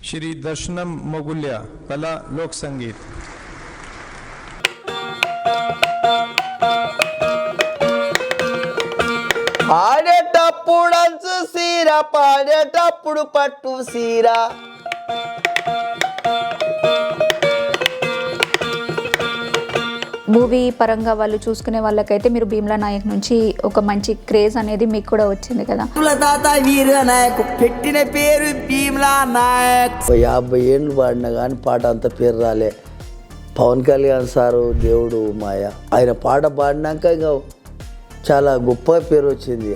श्री दर्शनम मोगुल्या कला लोक संगीत। ఆడేటప్పుడు అంచు సీర పాడేటప్పుడు పట్టు సీర మూవీ పరంగా వాళ్ళు చూసుకునే వాళ్ళకైతే మీరు భీమ్లా నాయక్ నుంచి ఒక మంచి క్రేజ్ అనేది మీకు కూడా వచ్చింది కదా. తాత వీర నాయక్ పెట్టిన పేరు భీమ్లా నాయక్. 50 ఏళ్ళు పాడినా కానీ పాట అంత పేరు రాలే. పవన్ కళ్యాణ్ సారు దేవుడు మాయ, ఆయన పాట పాడినాక ఇంకా చాలా గొప్ప పేరు వచ్చింది.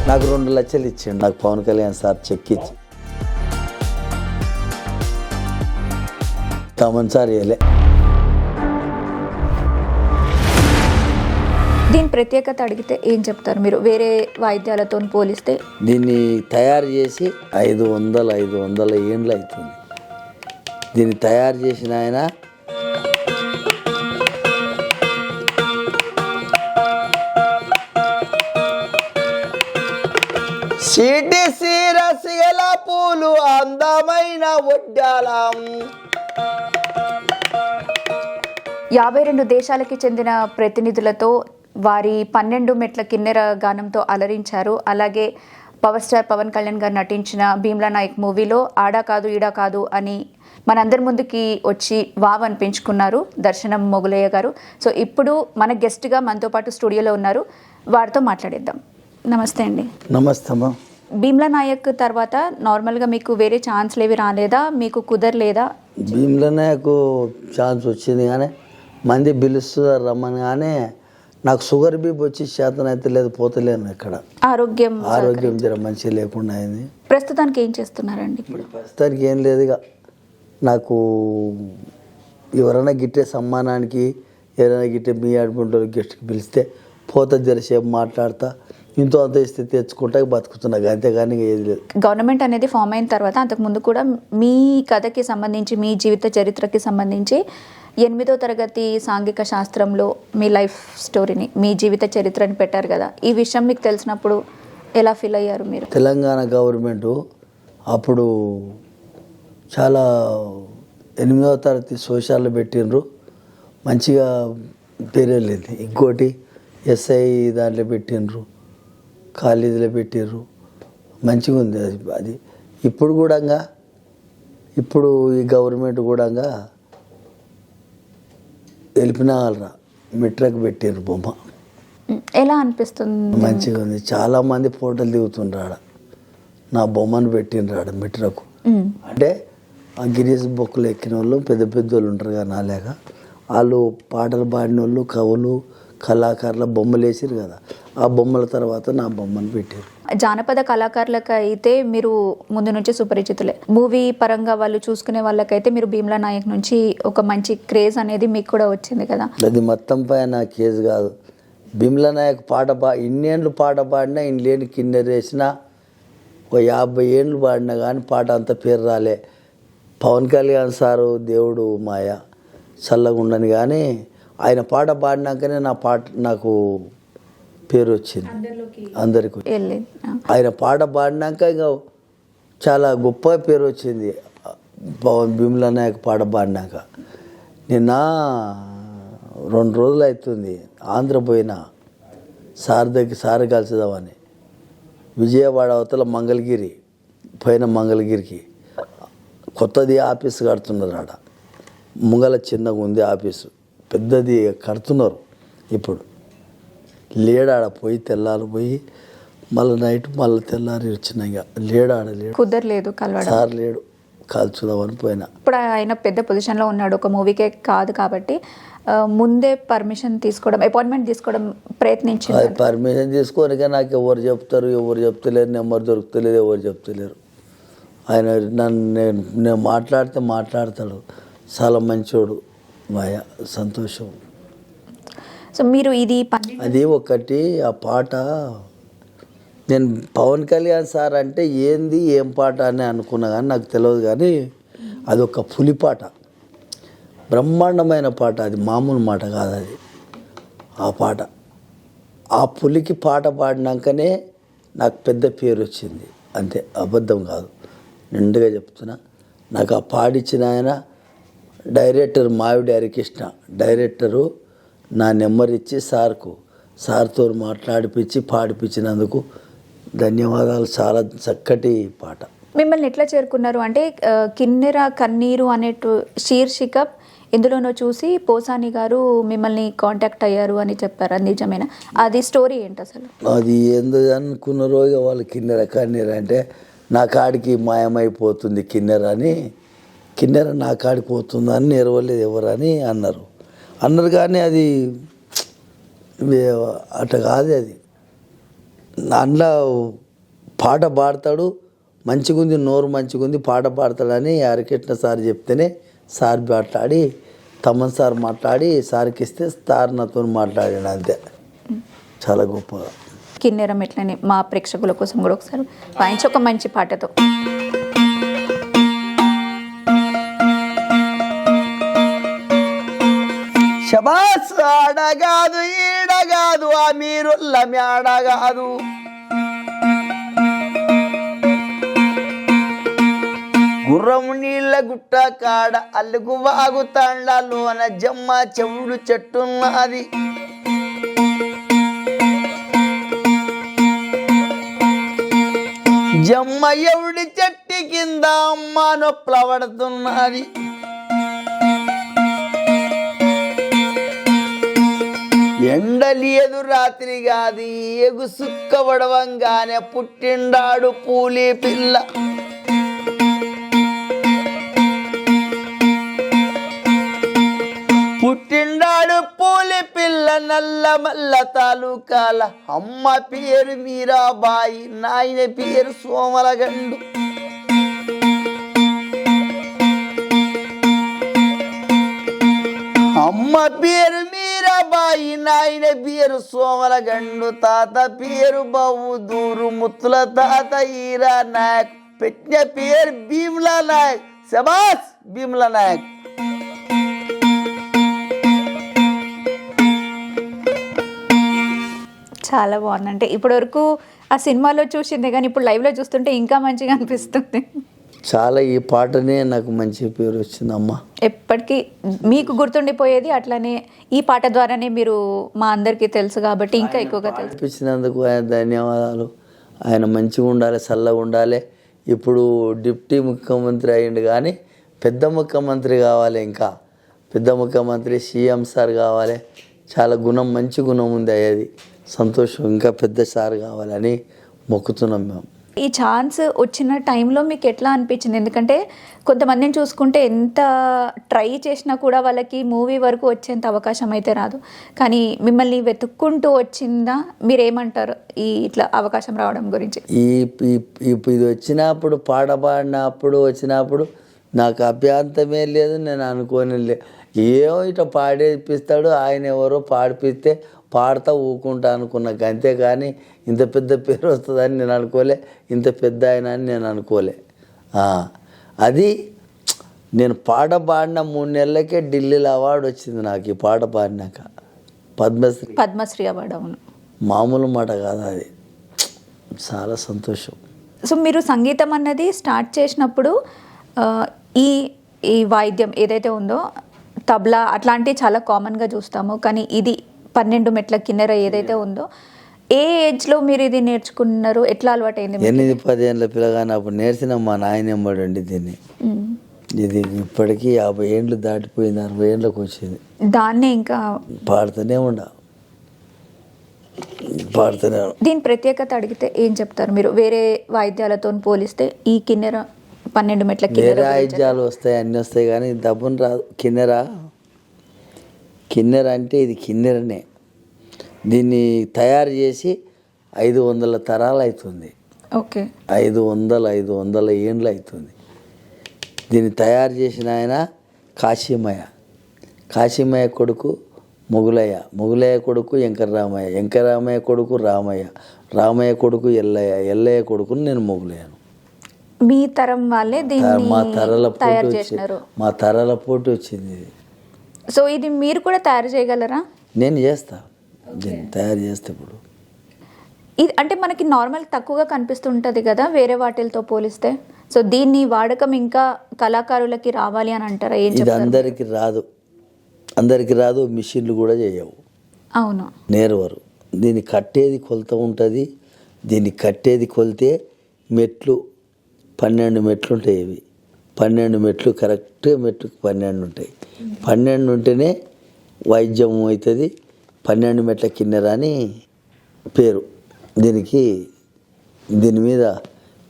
నాకు 2 లక్షలు ఇచ్చిండు నాకు పవన్ కళ్యాణ్ సార్ చెక్ ఇచ్చి. తమన్ సార్ ఇవ్వలే. దీని ప్రత్యేకత అడిగితే ఏం చెప్తారు మీరు వేరే వాయిద్యాలతో పోలిస్తే? దీన్ని తయారు చేసి 500 ఏండ్లు అవుతుంది. దీన్ని తయారు చేసిన ఆయన సిటి సిరసిగల పూలు అందమైన వడ్డాలం. 52 దేశాలకి చెందిన ప్రతినిధులతో వారి 12 మెట్ల కిన్నెర గానంతో అలరించారు. అలాగే పవర్ స్టార్ పవన్ కళ్యాణ్ గారు నటించిన భీమ్లా నాయక్ మూవీలో ఆడా కాదు ఈడా కాదు అని మనందరి ముందుకి వచ్చి వావ్ అనిపించుకున్నారు దర్శనం మొగులయ్య గారు. సో ఇప్పుడు మన గెస్ట్గా మనతో పాటు స్టూడియోలో ఉన్నారు, వారితో మాట్లాడేద్దాం. నమస్తే అండి. నమస్తే అమ్మా. భీమ్లా నాయక్ తర్వాత నార్మల్గా మీకు వేరే ఛాన్స్లు ఏవి రాలేదా, మీకు కుదరలేదా? భీమ్లా నాయక్ ఛాన్స్ వచ్చింది కానీ మంది పిలుస్తున్నారు రమ్మని, కానీ నాకు షుగర్ బీపీ వచ్చి శాతం అయితే లేదు, పోతలేను. ఇక్కడ ఆరోగ్యం జర మంచిగా లేకుండా అయింది. ప్రస్తుతానికి ఏం చేస్తున్నారండి ఇప్పుడు? ప్రస్తుతానికి ఏం లేదు. ఇక నాకు ఎవరైనా గిట్టే సమ్మానానికి ఎవరైనా గిట్టే మీ ఆడుకుంటారు గెస్ట్కి పిలిస్తే పోతా, జరసేపు మాట్లాడతా, ఇంతో అంత ఇస్తే తెచ్చుకుంటా బతుకుతున్నా, అంతేగాని ఏది లేదు. గవర్నమెంట్ అనేది ఫామ్ అయిన తర్వాత అంతకుముందు కూడా మీ కథకి సంబంధించి మీ జీవిత చరిత్రకి సంబంధించి 8వ తరగతి సాంఘిక శాస్త్రంలో మీ లైఫ్ స్టోరీని, మీ జీవిత చరిత్రని పెట్టారు కదా. ఈ విషయం మీకు తెలిసినప్పుడు ఎలా ఫీల్ అయ్యారు మీరు? తెలంగాణ గవర్నమెంటు అప్పుడు చాలా 8వ తరగతి సోషల్లో పెట్టిండ్రు, మంచిగా పేరు వెళ్ళింది. ఇంకోటి ఎస్ఐ దాంట్లో పెట్టిండ్రు, కాలేజీలో పెట్టిర్రు, మంచిగా ఉంది అది. ఇప్పుడు కూడా ఇప్పుడు ఈ గవర్నమెంట్ కూడా వెళ్ళిపోయినారా మెట్రకు పెట్టిర్రు బొమ్మ. ఎలా అనిపిస్తుంది? మంచిగా ఉంది. చాలామంది ఫోటోలు దిగుతుండ్రు ఆడ, నా బొమ్మను పెట్టిండ్రు ఆడ మెట్రకు. అంటే ఆ గిరీష్ బొక్కలు ఎక్కిన వాళ్ళు పెద్ద వాళ్ళు ఉంటారు కదా నాలేక, వాళ్ళు పాటలు పాడిన వాళ్ళు కవులు కళాకారుల బొమ్మలు వేసారు కదా, ఆ బొమ్మల తర్వాత నా బొమ్మను పెట్టారు. జానపద కళాకారులకు అయితే మీరు ముందు నుంచి సుపరిచితులే. మూవీ పరంగా వాళ్ళు చూసుకునే వాళ్ళకైతే మీరు భీమ్లా నాయక్ నుంచి ఒక మంచి క్రేజ్ అనేది మీకు కూడా వచ్చింది కదా. అది మొత్తం పైన కేజ్ కాదు. భీమ్లా నాయక్ ఇన్నేళ్ళు పాట పాడినా ఇన్లేని కిన్నెర వేసినా 50 ఏళ్ళు పాడినా కానీ పాట అంత పేరు రాలే. పవన్ కళ్యాణ్ సారు దేవుడు మాయ, చల్లగా ఉండని, కానీ ఆయన పాట పాడినాకనే నాకు పేరు వచ్చింది అందరికి. ఆయన పాట పాడినాక ఇంకా చాలా గొప్ప పేరు వచ్చింది. భీమ్లా నాయక్ పాట పాడినాక నిన్న 2 రోజులు అవుతుంది ఆంధ్ర పోయినా సార్ కలిసిదామని. విజయవాడ అవతల మంగళగిరి పోయిన, మంగళగిరికి కొత్తది ఆఫీస్ కడుతున్నారు ఆడ. ముంగల చిన్నగా ఉంది ఆఫీసు, పెద్దది కడుతున్నారు ఇప్పుడు. లేడాడ పోయి తెల్లారి పోయి మళ్ళీ నైట్ మళ్ళీ తెల్లారి వచ్చిన, ఇక లేడు కుదరలేదు కలవడం. సార్ లేడు, కాల్చుదామని పోయినా. ఇప్పుడు ఆయన పెద్ద పొజిషన్లో ఉన్నాడు, ఒక మూవీకే కాదు కాబట్టి ముందే పర్మిషన్ తీసుకోవడం, అపాయింట్మెంట్ తీసుకోవడం ప్రయత్నించారు. పర్మిషన్ తీసుకోనిక నాకు ఎవరు చెప్తారు, ఎవరు చెప్తలేరు, నెంబర్ దొరుకుతలేదు, ఎవరు చెప్తలేరు. ఆయన నేను మాట్లాడతాడు, చాలా మంచోడు మాయ, సంతోషం. సో మీరు అది ఒకటి ఆ పాట నేను పవన్ కళ్యాణ్ సార్ అంటే ఏంది ఏం పాట అని అనుకున్నా కానీ నాకు తెలియదు, కానీ అదొక పులి పాట, బ్రహ్మాండమైన పాట, అది మామూలు మాట కాదు అది. ఆ పాట ఆ పులికి పాట పాడినాకనే నాకు పెద్ద పేరు వచ్చింది, అంతే, అబద్ధం కాదు, నిండుగా చెప్తున్నా. నాకు ఆ పాడిచ్చిన ఆయన డైరెక్టర్ మావిడి హరికృష్ణ, డైరెక్టరు నా నెంబర్ ఇచ్చి సార్తో మాట్లాడిపించి పాడిపించినందుకు ధన్యవాదాలు. చాలా చక్కటి పాట. మిమ్మల్ని ఎట్లా చేరుకున్నారు అంటే కిన్నెర కన్నీరు అనే శీర్షిక ఎందులోనో చూసి పోసాని గారు మిమ్మల్ని కాంటాక్ట్ అయ్యారు అని చెప్పారు, అది నిజమేనా? అది స్టోరీ ఏంటి అసలు? అది ఏందో అనుకున్నారో ఇక వాళ్ళు కిన్నెర కన్నీర అంటే నా కాడికి మాయమైపోతుంది కిన్నెర అని, కిన్నెర నా కాడికి పోతుందని నెరవలేదు ఎవరని అన్నారు కానీ అది అట కాదు. అది అందులో పాట పాడతాడు, మంచిగుంది, నోరు మంచిగుంది, పాట పాడతాడని హరికృష్ణ సార్ చెప్తేనే సార్ మాట్లాడి, తమ్మన్ సార్ మాట్లాడి సార్కి ఇస్తే సార్ నాతో మాట్లాడాడు, అంతే. చాలా గొప్పగా. కిన్నెరం ఎట్లనే మా ప్రేక్షకుల కోసం కూడా ఒకసారి వాయించి ఒక మంచి పాటతో. శబాస్ ఆడగాదు ఈడగాదు ఆ మీరుల్ల మేడగాదు, గుర్రం నీళ్ళ గుట్ట కాడ అల్లుగు వాగు తండ్లలోన జమ్మ చెవుడు చెట్టున్నది, జమ్మ ఎవడి చెట్టు కింద అమ్మ నొప్పులబడుతున్నది, ఎండలేదు రాత్రి కాదు ఎగు సుక్క వడవంగానే పుట్టిండాడు పూలి పిల్ల, పుట్టిండాడు పూలి పిల్ల నల్ల మల్ల తాలూకాల, అమ్మ పేరు మీరాబాయి, నాయన పేరు సోమలగండు, అమ్మ పేరు మీరాబాయి, నాయన పేరు సోమలగండు, తాత పేరు బౌదూరు, ముత్తుల తాత ఈరా నాయక్, పెట్టిన పేరు భీమ్లా నాయక్. శబాస్ భీమ్లా నాయక్. చాలా బాగుంది. అంటే ఇప్పటి వరకు ఆ సినిమాలో చూసిందే కానీ ఇప్పుడు లైవ్లో చూస్తుంటే ఇంకా మంచిగా అనిపిస్తుంది. చాలా ఈ పాటనే నాకు మంచి పేరు వచ్చిందమ్మా. ఎప్పటికీ మీకు గుర్తుండిపోయేది అట్లానే ఈ పాట ద్వారానే మీరు మా అందరికీ తెలుసు కాబట్టి ఇంకా ఎక్కువగా తెలుసు. అనిపించినందుకు ఆయన ధన్యవాదాలు. ఆయన మంచిగా ఉండాలి, చల్లగా ఉండాలి. ఇప్పుడు డిప్యూటీ ముఖ్యమంత్రి అయ్యిండు కానీ పెద్ద ముఖ్యమంత్రి కావాలి, ఇంకా పెద్ద ముఖ్యమంత్రి సీఎం సార్ కావాలి. చాలా గుణం, మంచి గుణం ఉంది అయ్యేది. సంతోషం, ఇంకా పెద్ద సార్ కావాలని మొక్కుతున్నాం మేము. ఈ ఛాన్స్ వచ్చిన టైంలో మీకు ఎట్లా అనిపించింది? ఎందుకంటే కొంతమందిని చూసుకుంటే ఎంత ట్రై చేసినా కూడా వాళ్ళకి మూవీ వరకు వచ్చేంత అవకాశం అయితే రాదు, కానీ మిమ్మల్ని వెతుక్కుంటూ వచ్చిందా? మీరేమంటారు ఈ ఇట్లా అవకాశం రావడం గురించి? ఇది వచ్చినప్పుడు, పాట పాడినప్పుడు వచ్చినప్పుడు నాకు అభ్యంతరమే లేదు, నేను అనుకోని ఏమో ఇట్లా పాడేపిస్తాడు ఆయన, ఎవరో పాడిపిస్తే పాడుతూ ఊకుంటా అనుకున్నాక, అంతేగాని ఇంత పెద్ద పేరు వస్తుందని నేను అనుకోలే, ఇంత పెద్ద ఆయన అని నేను అనుకోలే. అది నేను పాట పాడిన 3 నెలలకే ఢిల్లీలో అవార్డు వచ్చింది నాకు. ఈ పాట పాడినాక పద్మశ్రీ అవార్డు. అవును, మామూలు మాట కాదు అది. చాలా సంతోషం. సో మీరు సంగీతం అన్నది స్టార్ట్ చేసినప్పుడు ఈ ఈ వాయిద్యం ఏదైతే ఉందో తబలా అట్లాంటివి చాలా కామన్గా చూస్తాము, కానీ ఇది 12 మెట్ల కిన్నెర ఏదైతే ఉందో ఏ ఏజ్లో మీరు ఇది నేర్చుకున్నారు? ఎట్లా అలవాటు అయింది? 8-10 ఏళ్ళ పిల్లగాని అప్పుడు నేర్చిన మా నాయన ఎంబడండి దీన్ని. ఇది ఇప్పటికీ 50 ఏళ్ళు దాటిపోయింది, 60 ఏళ్ళకి వచ్చింది. దాన్నే ఇంకా పాడుతూనే దీని ప్రత్యేకత అడిగితే ఏం చెప్తారు మీరు? వేరే వాయిద్యాలతో పోలిస్తే ఈ కిన్నెర 12 మెట్ల కిన్నెర వాయిద్యాలు వస్తాయి, అన్నీ వస్తాయి, కానీ దబ్బున రాదు. కిన్నెర అంటే ఇది కిన్నెరనే. దీన్ని తయారు చేసి 500 తరాలు అవుతుంది. ఓకే, 500 ఏండ్లు అవుతుంది. దీన్ని తయారు చేసిన ఆయన కాశీమయ్య కొడుకు మొగులయ్య కొడుకు వెంకటరామయ్య కొడుకు రామయ్య కొడుకు ఎల్లయ్య కొడుకుని నేను మొగులయ్యాను. మీ తరం వాళ్ళే దీన్ని తయారు చేసినారు. మా తరాల పోటీ వచ్చింది ఇది. సో ఇది మీరు కూడా తయారు చేయగలరా? నేను చేస్తా, దీన్ని తయారు చేస్తే. ఇప్పుడు ఇది అంటే మనకి నార్మల్ తక్కువగా కనిపిస్తుంటుంది కదా వేరే వాటిలతో పోలిస్తే. సో దీన్ని వాడకం ఇంకా కళాకారులకి రావాలి అని అంటారా? ఏం ఇది చెప్తారు? అందరికి రాదు, మిషన్లు కూడా చేయవు. అవును. నేర్వరు. దీన్ని కట్టేది కొలత ఉంటుంది. దీన్ని కట్టేది కొలితే మెట్లు 12 మెట్లు ఉంటాయి. ఇవి 12 మెట్లు కరెక్ట్, మెట్లుకి 12 ఉంటాయి. 12 ఉంటేనే వైద్యం అవుతుంది. 12 మెట్ల కిన్నెర అని పేరు దీనికి. దీని మీద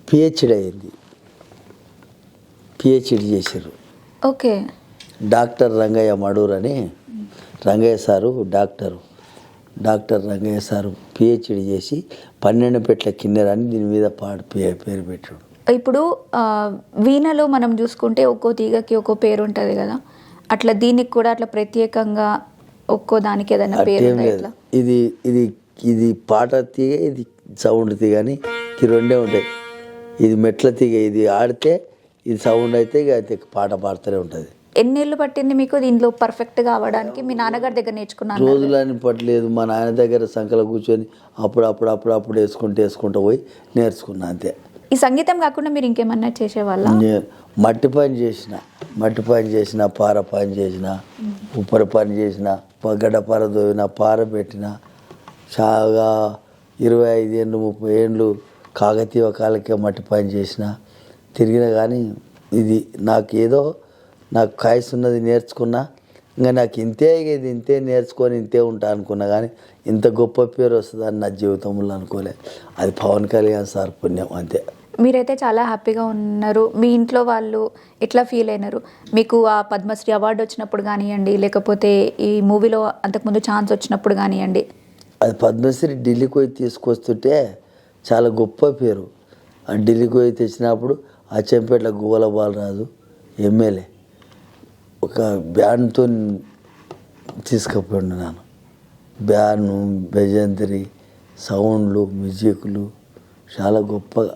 పిహెచ్డి అయింది, పిహెచ్డి చేశారు. ఓకే. డాక్టర్ రంగయ్య మడూర్ అని, Rangaiah sir doctor Rangaiah sir PhD చేసి 12 మెట్ల కిన్నెర అని దీని మీద పేరు పెట్టాడు. ఇప్పుడు వీణలో మనం చూసుకుంటే ఒక్కో తీగకి ఒక్కో పేరు ఉంటుంది కదా, అట్లా దీనికి కూడా అట్లా ప్రత్యేకంగా ఒక్కో దానికి ఏదైనా పేరు ఉందా ఇట్లా? ఇది ఇది ఇది పాట తీగ, ఇది సౌండ్ తీగ అని ఈ రెండే ఉంటాయి. ఇది మెట్ల తీగ, ఇది ఆడితే ఇది సౌండ్ అయితే ఇక అయితే పాట పాడుతూనే ఉంటుంది. ఎన్నేళ్ళు పట్టింది మీకు దీనిలో పర్ఫెక్ట్గా అవ్వడానికి? మీ నాన్నగారి దగ్గర నేర్చుకున్నాను? రోజులని పట్టలేదు. మా నాన్న దగ్గర సంకలో కూర్చొని అప్పుడు వేసుకుంటూ పోయి నేర్చుకున్నా అంతే. ఈ సంగీతం కాకుండా మీరు ఇంకేమన్నా చేసేవాళ్ళ? మట్టి పని చేసిన, పార పని చేసిన, ఉప్పరి పని చేసిన, గడ్డ పార దోవిన, పార పెట్టిన, చాలా 25 ఏళ్ళు 30 ఏళ్ళు కాకతీయ కాలకే మట్టి పని చేసిన, తిరిగిన. కానీ ఇది నాకు కాయస్ ఉన్నది నేర్చుకున్నా. ఇంకా నాకు ఇంతే నేర్చుకొని ఇంతే ఉంటా అనుకున్నా. కానీ ఇంత గొప్ప పేరు వస్తుందని నా జీవితంలో అనుకోలే. అది పవన్ కళ్యాణ్ సార్ పుణ్యం అంతే. మీరైతే చాలా హ్యాపీగా ఉన్నారు. మీ ఇంట్లో వాళ్ళు ఎట్లా ఫీల్ అయినారు? మీకు ఆ పద్మశ్రీ అవార్డు వచ్చినప్పుడు కానివ్వండి, లేకపోతే ఈ మూవీలో అంతకుముందు ఛాన్స్ వచ్చినప్పుడు కానివ్వండి? అది పద్మశ్రీ ఢిల్లీకి పోయి తీసుకొస్తుంటే చాలా గొప్ప పేరు. ఆ ఢిల్లీకి పోయి తెచ్చినప్పుడు అచ్చంపేట్ల గువ్వల బాలరాజు ఎమ్మెల్యే ఒక బ్యాండ్తో తీసుకుపోయాడు. నేను బ్యాను, భజంత్రి, సౌండ్లు, మ్యూజిక్లు చాలా గొప్పగా,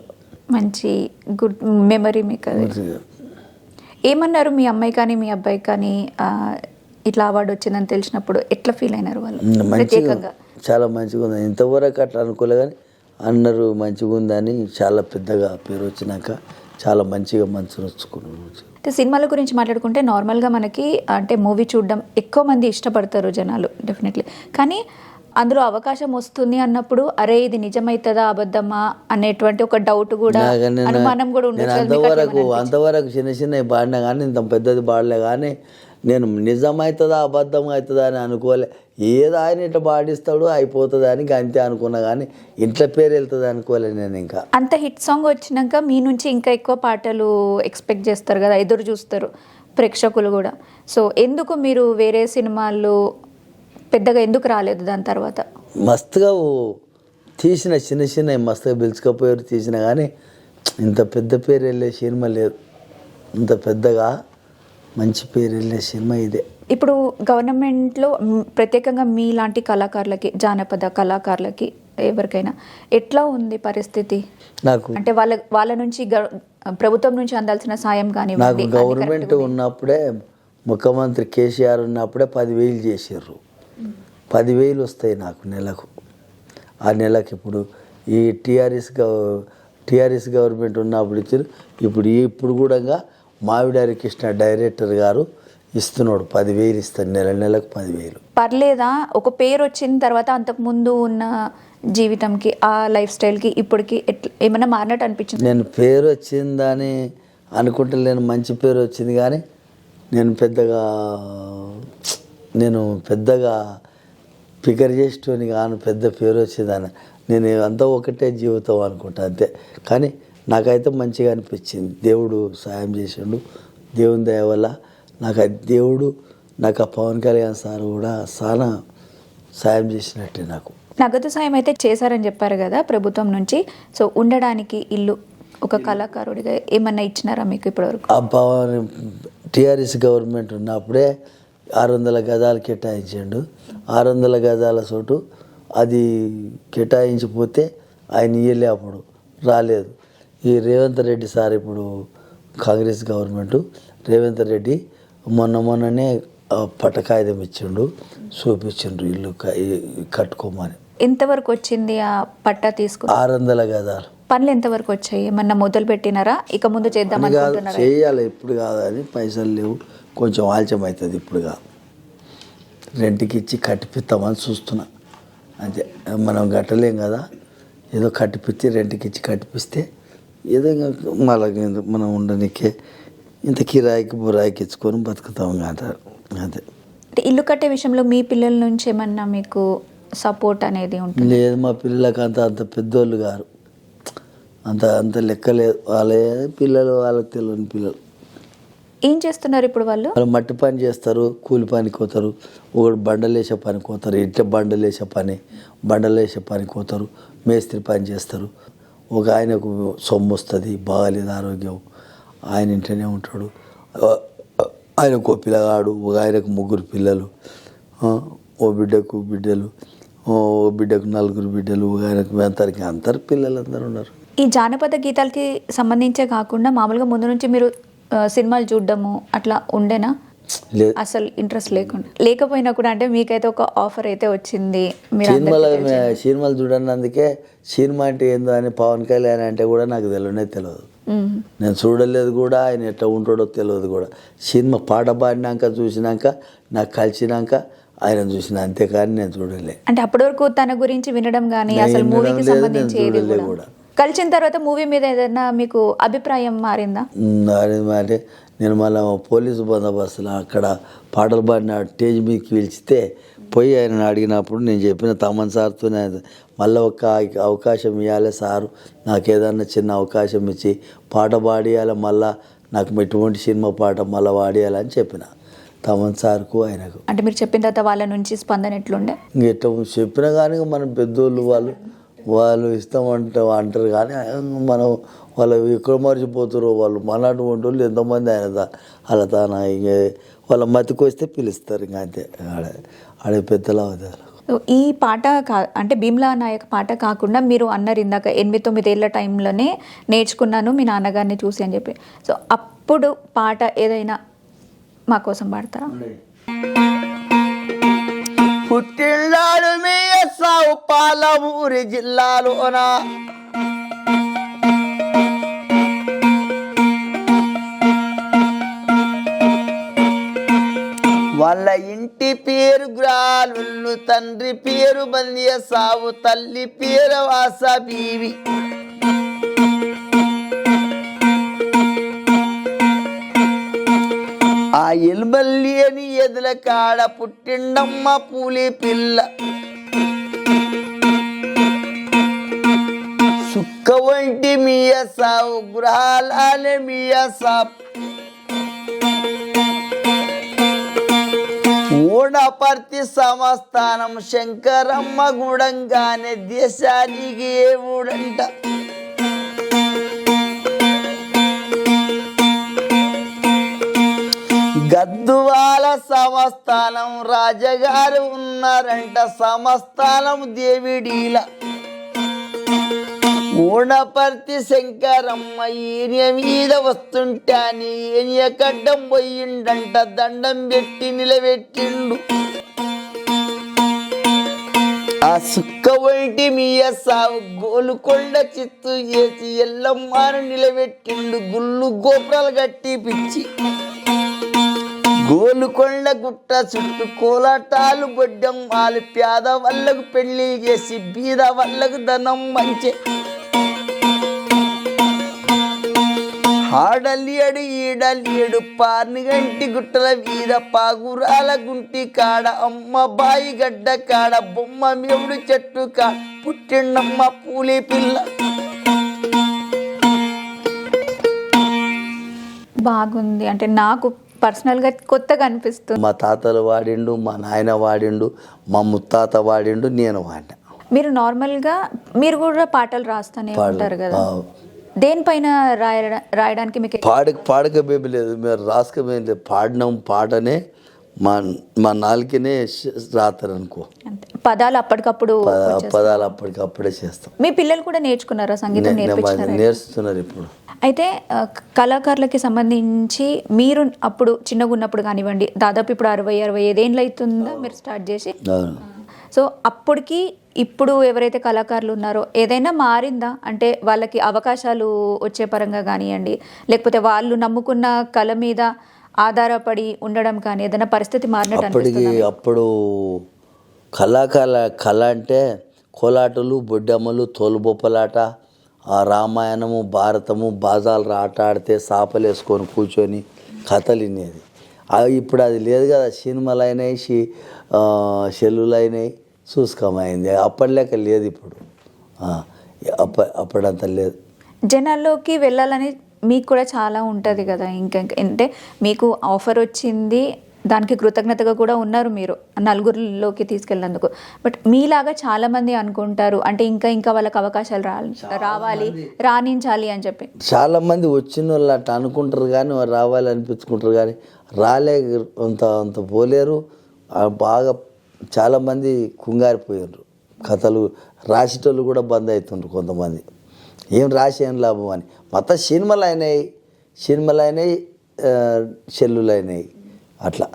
మంచి గుడ్ మెమరీ మీకు. ఏమన్నారు మీ అమ్మాయి కానీ మీ అబ్బాయి కానీ ఇట్లా అవార్డు వచ్చిందని తెలిసినప్పుడు ఎట్లా ఫీల్ అయినారు వాళ్ళు? మంచిగా, చాలా మంచిగా ఉంది. ఇంతవరకు అట్లా అనుకోలే కానీ అన్నారు మంచిగా ఉందని. చాలా పెద్దగా పేరు వచ్చినాక చాలా మంచిగా మనసు నొచ్చుకున్నాను. సినిమాల గురించి మాట్లాడుకుంటే నార్మల్గా మనకి అంటే మూవీ చూడడం ఎక్కువ మంది ఇష్టపడతారు జనాలు డెఫినెట్లీ. కానీ అందులో అవకాశం వస్తుంది అన్నప్పుడు అరే ఇది నిజమైతుందా అబద్ధమా అనేటువంటి ఒక డౌట్ కూడా, అనుమానం కూడా ఉండదు. అంతవరకు చిన్న పాడినా కానీ ఇంత పెద్దది పాడలే. కానీ నేను నిజమవుతుందా అబద్ధం అవుతుందా అని అనుకోలే. ఏదో ఆయన ఇట్లా పాడిస్తాడు అయిపోతుంది అని అంతే అనుకున్నా. కానీ ఇంట్లో పేరు వెళ్తుంది అనుకోలే నేను. ఇంకా అంత హిట్ సాంగ్ వచ్చినాక మీ నుంచి ఇంకా ఎక్కువ పాటలు ఎక్స్పెక్ట్ చేస్తారు కదా, ఎదురు చూస్తారు ప్రేక్షకులు కూడా. సో ఎందుకు మీరు వేరే సినిమాలు పెద్దగా ఎందుకు రాలేదు దాని తర్వాత? మస్తుగా తీసిన చిన్న మస్తుగా పిలుచుకపోయారు తీసిన. కానీ ఇంత పెద్ద పేరు వెళ్ళే సినిమా లేదు. ఇంత పెద్దగా మంచి పేరు వెళ్ళే సినిమా ఇదే. ఇప్పుడు గవర్నమెంట్లో ప్రత్యేకంగా మీలాంటి కళాకారులకి, జానపద కళాకారులకి ఎవరికైనా ఎట్లా ఉంది పరిస్థితి? నాకు అంటే వాళ్ళ నుంచి ప్రభుత్వం నుంచి అందాల్సిన సాయం కానీ? నాకు గవర్నమెంట్ ఉన్నప్పుడే, ముఖ్యమంత్రి కేసీఆర్ ఉన్నప్పుడే 10,000 చేసారు. 10,000 వస్తాయి నాకు నెలకు. ఆ నెలకు ఇప్పుడు ఈ టీఆర్ఎస్ గవర్నమెంట్ ఉన్నప్పుడు ఇచ్చారు. ఇప్పుడు కూడా మావిడారి కృష్ణ డైరెక్టర్ గారు ఇస్తున్నాడు 10,000 ఇస్తాడు. నెలకు 10,000. పర్లేదా? ఒక పేరు వచ్చిన తర్వాత అంతకు ముందు ఉన్న జీవితంకి, ఆ లైఫ్ స్టైల్కి ఇప్పటికి ఏమైనా మారినట్టు అనిపించింది? నేను పేరు వచ్చిందని అనుకుంటలేను. మంచి పేరు వచ్చింది. కానీ నేను పెద్దగా ఫిగర్ చేసేటోని కాను. పెద్ద పేరు వచ్చేదాన్ని నేను అంతా ఒకటే జీవితం అనుకుంటా అంతే. కానీ నాకైతే మంచిగా అనిపించింది. దేవుడు సాయం చేసిండు. దేవుని దయ వల్ల నాకు ఆ పవన్ కళ్యాణ్ సార్ కూడా చాలా సాయం చేసినట్టే. నాకు నగదు సాయం అయితే చేశారని చెప్పారు కదా ప్రభుత్వం నుంచి. సో ఉండడానికి ఇల్లు ఒక కళాకారుడిగా ఏమన్నా ఇచ్చినారా మీకు ఇప్పటివరకు? టీఆర్ఎస్ గవర్నమెంట్ ఉన్నప్పుడే 600 గజాలు కేటాయించాడు. 600 గజాల చోటు అది కేటాయించిపోతే ఆయన ఇయ్యలే, అప్పుడు రాలేదు. ఈ రేవంత్ రెడ్డి సార్, ఇప్పుడు కాంగ్రెస్ గవర్నమెంట్, రేవంత్ రెడ్డి మొన్ననే పట్టకాయుధం ఇచ్చిండు, చూపించిండ్రు ఇల్లు కట్టుకోమని. ఎంతవరకు వచ్చింది ఆ పట్టా తీసుకుని? 600 గజాలు. పనులు ఎంతవరకు వచ్చాయి? ఏమన్నా మొదలు పెట్టినారా? ఇక ముందు చేద్దాం కాదు, అనుకుంటున్నారా? చేయాలి. ఇప్పుడు కాదని పైసలు లేవు, కొంచెం ఆలస్యం అవుతుంది. ఇప్పుడు కాదు, రెంట్కి ఇచ్చి కట్టిపిస్తామని చూస్తున్నా. అంతే, మనం కట్టలేం కదా, ఏదో కట్టిపిచ్చి రెంట్కి ఇచ్చి కట్టిపిస్తే ఏదో ఇంకా మళ్ళీ మనం ఉండనికే ఇంత కిరాయికి బురాయికి ఇచ్చుకొని బతుకుతాం అంటారు. అంతే. అంటే ఇల్లు కట్టే విషయంలో మీ పిల్లల నుంచి ఏమన్నా మీకు సపోర్ట్ అనేది ఉంటుంది? లేదు, మా పిల్లలకి అంత పెద్దోళ్ళు గారు, అంత లెక్క లేదు. వాళ్ళే పిల్లలు, వాళ్ళకి తెలియని పిల్లలు. ఏం చేస్తున్నారు ఇప్పుడు వాళ్ళు? వాళ్ళు మట్టి పని చేస్తారు, కూలి పనికి పోతారు, ఒకడు బండలేసే పనికి పోతారు, ఇంట్లో బండలేసే పనికి పోతారు, మేస్త్రి పని చేస్తారు. ఒక ఆయనకు సొమ్ము వస్తుంది, బాగాలేదు ఆరోగ్యం, ఆయన ఇంట్లోనే ఉంటాడు. ఆయనకు పిల్లగాడు, ఒక ఆయనకు 3 పిల్లలు, ఓ బిడ్డకు బిడ్డలు, ఓ బిడ్డకు 4 బిడ్డలు, ఒక ఆయనకు అందరు పిల్లలు అందరూ ఉన్నారు. ఈ జానపద గీతాలకి సంబంధించే కాకుండా మామూలుగా ముందు నుంచి మీరు సినిమాలు చూడడము అట్లా ఉండేనా? లేదు, అసలు ఇంట్రెస్ట్ లేకపోయినా కూడా అంటే మీకైతే ఒక ఆఫర్ అయితే వచ్చింది, మీరు సినిమాలు చూడండి. అందుకే సినిమా అంటే ఏందో అని పవన్ కళ్యాణ్ అంటే కూడా నాకు తెలియదు. నేను చూడలేదు కూడా, ఆయన ఎట్లా ఉంటాడో తెలియదు కూడా. సినిమా పాట పాడినాక చూసినాక, నాకు కలిసినాక ఆయన చూసిన, అంతేకాని నేను చూడలే. అంటే అప్పటి వరకు తన గురించి వినడం కానీ అసలు మూవీకి సంబంధించి ఏది కూడా. కలిసిన తర్వాత మూవీ మీద ఏదైనా మీకు అభిప్రాయం మారిందా? అంటే నేను మళ్ళీ పోలీసు బందోబస్తులో అక్కడ పాటలు పాడిన స్టేజ్ మీదకి పిలిచితే పోయి ఆయన అడిగినప్పుడు నేను చెప్పిన తమన్ సార్తో మళ్ళీ ఒక అవకాశం ఇవ్వాలి సారు, నాకు ఏదన్నా చిన్న అవకాశం ఇచ్చి పాట పాడియాలి, మళ్ళీ నాకు ఎటువంటి సినిమా పాట మళ్ళీ పాడియాలని చెప్పిన తమన్ సార్కు ఆయనకు. అంటే మీరు చెప్పిన తర్వాత వాళ్ళ నుంచి స్పందన ఎట్లుండే? ఎట్లా చెప్పినా కానీ మన పెద్దోళ్ళు వాళ్ళు ఇస్తామంటే అంటారు, కానీ మనం వాళ్ళు ఎక్కడ మర్చిపోతారో వాళ్ళు. మనలాంటి వాళ్ళు ఎంతోమంది ఆయన అలా తాను ఇంక వాళ్ళ మతికి వస్తే పిలుస్తారు, ఇంకా అంతే. ఆడే పెద్దలా అవుతారు. ఈ పాట అంటే భీమ్లా నాయక్ పాట కాకుండా మీరు అన్నారు ఇందాక 8-9 ఏళ్ళ టైంలోనే నేర్చుకున్నాను మీ నాన్నగారిని చూసి అని చెప్పి. సో అప్పుడు పాట ఏదైనా మా కోసం పాడతారా? పుట్టిల్లాడు మీ సావు పాలమూరి జిల్లాలోనా, వాళ్ళ ఇంటి పేరు గ్రాలు, తండ్రి పేరు బందియ సావు, తల్లి పేరు వాస బీవి. ఆ ఎల్బల్లి అని ఎదుల కాడ పుట్టిండమ్మ పూలి పిల్ల, సుక్క వంటి మీయ సావు గృహాలనే మీయ సాప్. ఊడపర్తి సంస్థానం శంకరమ్మ గుడంగానే దేశానికి ఏ ఊడంట. గద్దువాల సంస్థానం రాజగారు ఉన్నారంట, సంస్థానం దేవిడీల. ఊడపర్తి శంకరమ్మ ఈయన మీద వస్తుంటాని ఈయన కడ్డం పోయిండంట, దండం పెట్టి నిలబెట్టిండు. ఆ సుక్క వంటి మీయ సావు గోలుకొండ చిత్తు చేసి ఎల్లమ్మను నిలబెట్టిండు, గుళ్ళు గోపురాలు కట్టి పిచ్చి. గోలుకొండ గుట్ట చుట్టూ కోలాటాలు బొడ్డం వాళ్ళు, పేద వాళ్ళకు పెళ్లి చేసి బీద వాళ్ళకు ధనం మంచి. ఆడలేడు ఈడలేడు పార్నిగంటి గుట్టల వీధ పాగురాల గుంటి కాడ, అమ్మ బాయి గడ్డ కాడ బొమ్మ మేవుడు చెట్టు కాడ పుట్టిండమ్మ పూలి పిల్ల. బాగుంది. అంటే నాకు పర్సనల్గా కొత్తగా అనిపిస్తుంది. మా తాతలు వాడిండు, మా నాయన వాడిండు, మా ముత్తాత వాడిండు, నేను వాడినా. మీరు నార్మల్గా మీరు కూడా పాటలు రాస్తానే ఉంటారు కదా, దేనిపైన రాయడానికి మీకు? పాడక బేబీ లేదు, మీరు రాసుకమేం లేదు, పాడినాం పాటనే మా నాలుకనే రాస్తారు అనుకో. పదాలు అప్పటికప్పుడు అప్పటికప్పుడే చేస్తాం. మీ పిల్లలు కూడా నేర్చుకున్నారా సంగీతం? నేర్చుతున్నారు ఇప్పుడు. అయితే కళాకారులకి సంబంధించి మీరు అప్పుడు చిన్నగా ఉన్నప్పుడు కానివ్వండి, దాదాపు ఇప్పుడు 60-65 ఏళ్ళు అవుతుందా మీరు స్టార్ట్ చేసి? సో అప్పటికి ఇప్పుడు ఎవరైతే కళాకారులు ఉన్నారో ఏదైనా మారిందా? అంటే వాళ్ళకి అవకాశాలు వచ్చే పరంగా కానివ్వండి, లేకపోతే వాళ్ళు నమ్ముకున్న కళ మీద ఆధారపడి ఉండడం కానీ ఏదైనా పరిస్థితి మారినట్టు అప్పటికి అనిపిస్తుందా? అప్పుడు కళ అంటే కోలాటలు, బొడ్డమ్మలు, తోలుబొప్పలాట, ఆ రామాయణము, భారతము, బాజాలు ఆట ఆడితే సాపలు వేసుకొని కూర్చొని కథలు వినేది. ఇప్పుడు అది లేదు కదా, సినిమాలు అయినాయి, సెల్లులు అయినాయి, చూసుకోమైంది. అప్పటిలేక లేదు ఇప్పుడు, అప్పుడంత లేదు. జనాల్లోకి వెళ్ళాలని మీకు కూడా చాలా ఉంటుంది కదా, ఇంకా అంటే మీకు ఆఫర్ వచ్చింది, దానికి కృతజ్ఞతగా కూడా ఉన్నారు మీరు నలుగురిలోకి తీసుకెళ్ళినందుకు. బట్ మీలాగా చాలామంది అనుకుంటారు అంటే ఇంకా వాళ్ళకి అవకాశాలు రావాలి, రాణించాలి అని చెప్పి. చాలామంది వచ్చిన వాళ్ళు అట్లా అనుకుంటారు కానీ వారు రావాలి అనిపించుకుంటారు కానీ రాలే అంత పోలేరు. బాగా చాలామంది కుంగారిపోయారు. కథలు రాసేటోళ్ళు కూడా బంద్ అవుతుండ్రు కొంతమంది. ఏం రాసి ఏం లాభం అని. మొత్తం సినిమాలు అయినాయి, సెల్లులు అయినాయి, అట్లా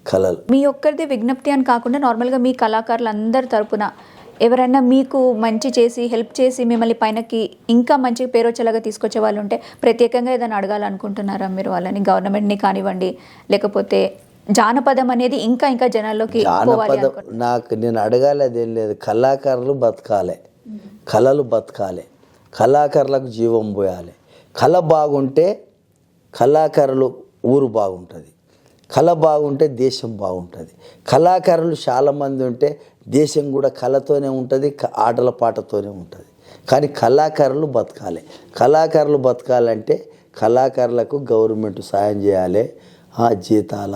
కళలు. మీ ఒక్కరిది విజ్ఞప్తి అని కాకుండా నార్మల్గా మీ కళాకారులు అందరి తరపున ఎవరైనా మీకు మంచి చేసి హెల్ప్ చేసి మిమ్మల్ని పైనకి ఇంకా మంచి పేరు వచ్చేలాగా తీసుకొచ్చే వాళ్ళు ఉంటే ప్రత్యేకంగా ఏదైనా అడగాలనుకుంటున్నారా మీరు వాళ్ళని? గవర్నమెంట్ని కానివ్వండి, లేకపోతే జానపదం అనేది ఇంకా జనాల్లోకి పోవాలి. నేను అడగాలి అదేం లేదు. కళాకారులు బతకాలి, కళలు బతకాలి, కళాకారులకు జీవం పోయాలి. కళ బాగుంటే కళాకారులు ఊరు బాగుంటుంది, కళ బాగుంటే దేశం బాగుంటుంది. కళాకారులు చాలామంది ఉంటే దేశం కూడా కళతోనే ఉంటుంది, ఆటల పాటతోనే ఉంటుంది. కానీ కళాకారులు బతకాలి. కళాకారులు బతకాలంటే కళాకారులకు గవర్నమెంట్ సాయం చేయాలి. జీతాల